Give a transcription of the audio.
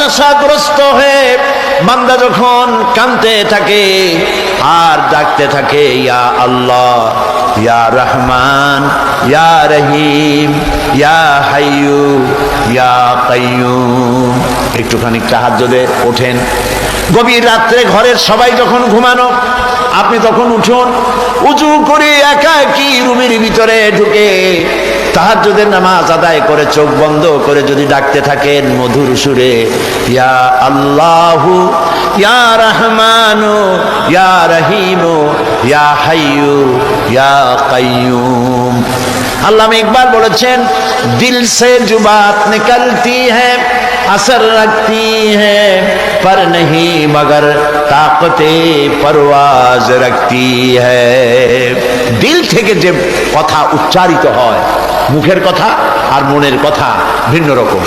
হতাশাগ্রস্ত হয়ে বান্দা যখন কাঁদতে থাকে আর ডাকতে থাকে, ইয়া আল্লাহ, ইয়া রহমান, ইয়া রহিম, ইয়া হাইয়ু, ইয়া কাইয়ুম, একটুখানি তাহাজ্জুদে ওঠেন। গভীর রাত্রে ঘরের সবাই যখন ঘুমানো, আপনি তখন উঠুন, উজু করে একাকী রুমের ভিতরে ঢুকে তাহাজ্জুদের নামাজ আদায় করে চোখ বন্ধ করে যদি ডাকতে থাকেন মধুর সুরে, ইয়া আল্লাহু, ইয়া রহমানু, ইয়া রহিমু, ইয়া হাইয়ু, ইয়া কাইয়ুম। আল্লামা ইকবাল বলেছেন, দিল সে जो बात निकलती है असर रखती है पर नहीं मगर ताकते परवाज रखती है। দিল থেকে যে কথা উচ্চারিত হয়, মুখের কথা আর মনের কথা ভিন্ন রকম।